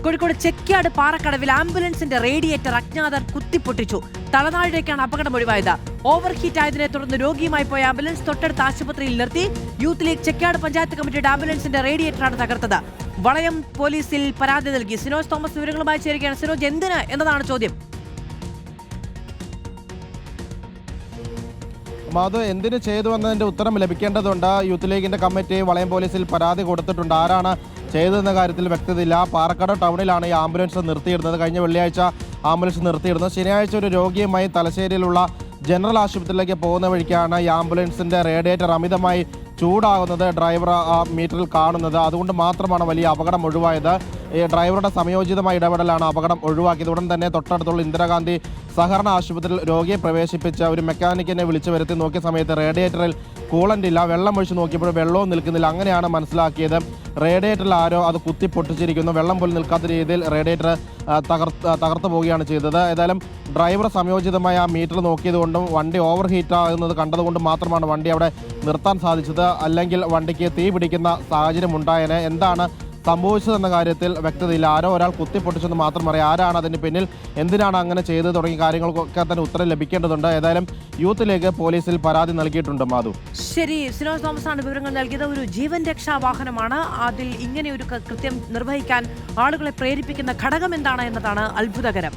Kozhikode Chekyad പാറക്കടവിൽ ആംബുലൻസിന്റെ radiator അജ്ഞാതർ കുത്തിപ്പൊട്ടിച്ചു. തലനാഴിലേക്കാണ് അപകടം ഒഴിവായത്. Over heat ആയതിനെ തുടർന്ന് രോഗിയുമായി പോയ ആംബുലൻസ് തൊട്ടടുത്ത ആശുപത്രിയിൽ നിർത്തി. യൂത്ത് ലീഗ് ചെക്യാട് പഞ്ചായത്ത് കമ്മിറ്റിയുടെ ആംബുലൻസിന്റെ റേഡിയേറ്ററാണ് തകർത്തത്. വളയം പോലീസിൽ പരാതി നൽകി. സിനോജ് തോമസ് വിവരങ്ങളുമായി ചേരുകയാണ്. സിനോജ്, എന്തിന് എന്നതാണ് ചോദ്യം? മാധു, എന്തിനു ചെയ്തു എന്നതിന്റെ ഉത്തരം ലഭിക്കേണ്ടതുണ്ട്. യൂത്ത് ലീഗിന്റെ കമ്മിറ്റി വളയം പോലീസിൽ പരാതി കൊടുത്തിട്ടുണ്ട്. ആരാണ് ചെയ്തതെന്ന കാര്യത്തിൽ വ്യക്തതയില്ല. പാറക്കാട് ടൗണിലാണ് ഈ ആംബുലൻസ് നിർത്തിയിടുന്നത്. കഴിഞ്ഞ വെള്ളിയാഴ്ച ആംബുലൻസ് നിർത്തിയിടുന്നത്. ശനിയാഴ്ച ഒരു രോഗിയുമായി തലശ്ശേരിയിലുള്ള ജനറൽ ആശുപത്രിയിലേക്ക് പോകുന്ന വഴിക്കാണ് ഈ ആംബുലൻസിന്റെ റേഡിയേറ്റർ അമിതമായി ചൂടാകുന്നത് ഡ്രൈവർ മീറ്ററിൽ കാണുന്നത്. അതുകൊണ്ട് മാത്രമാണ് വലിയ അപകടം ഒഴിവായത്. ഈ ഡ്രൈവറുടെ സമയോചിതമായ ഇടപെടലാണ് അപകടം ഒഴിവാക്കിയത്. ഉടൻ തന്നെ തൊട്ടടുത്തുള്ള ഇന്ദിരാഗാന്ധി സഹകരണ ആശുപത്രിയിൽ രോഗിയെ പ്രവേശിപ്പിച്ച ഒരു മെക്കാനിക്കിനെ വിളിച്ചു വരുത്തി നോക്കിയ സമയത്ത് റേഡിയേറ്ററിൽ കൂളൻ്റ് ഇല്ല. വെള്ളം ഒഴിച്ച് നോക്കിയപ്പോൾ വെള്ളവും നിൽക്കുന്നില്ല. അങ്ങനെയാണ് മനസ്സിലാക്കിയത് റേഡിയേറ്ററിൽ ആരോ അത് കുത്തി പൊട്ടിച്ചിരിക്കുന്നു. വെള്ളം പോലും നിൽക്കാത്ത രീതിയിൽ റേഡിയേറ്റർ തകർന്നു പോവുകയാണ് ചെയ്തത്. ഏതായാലും ഡ്രൈവർ സംയോജിതമായ ആ മീറ്റർ നോക്കിയതുകൊണ്ടും വണ്ടി ഓവർ ഹീറ്റ് ആകുന്നത് കണ്ടതുകൊണ്ട് മാത്രമാണ് വണ്ടി അവിടെ നിർത്താൻ സാധിച്ചത്. അല്ലെങ്കിൽ വണ്ടിക്ക് തീ പിടിക്കുന്ന സാഹചര്യം ഉണ്ടായേനെ. എന്താണ് സംഭവിച്ചതെന്ന കാര്യത്തിൽ വ്യക്തതയില്ല. ആരോ ഒരാൾ കുത്തിപ്പൊട്ടിച്ചെന്ന് മാത്രം അറിയാം. ആരാണ് അതിന് പിന്നിൽ, എന്തിനാണ് അങ്ങനെ ചെയ്തത് തുടങ്ങിയ കാര്യങ്ങൾക്കൊക്കെ തന്നെ ഉത്തരം ലഭിക്കേണ്ടതുണ്ട്. ഏതായാലും യൂത്ത് ലീഗ് പോലീസിൽ പരാതി നൽകിയിട്ടുണ്ട്. മാധു, ശരി. സിനോജ് തോമസ് ആണ് വിവരങ്ങൾ നൽകിയത്. ഒരു ജീവൻ രക്ഷാ വാഹനമാണ്. അതിൽ ഇങ്ങനെ ഒരു കൃത്യം നിർവഹിക്കാൻ ആളുകളെ പ്രേരിപ്പിക്കുന്ന ഘടകം എന്താണ് എന്നതാണ് അത്ഭുതകരം.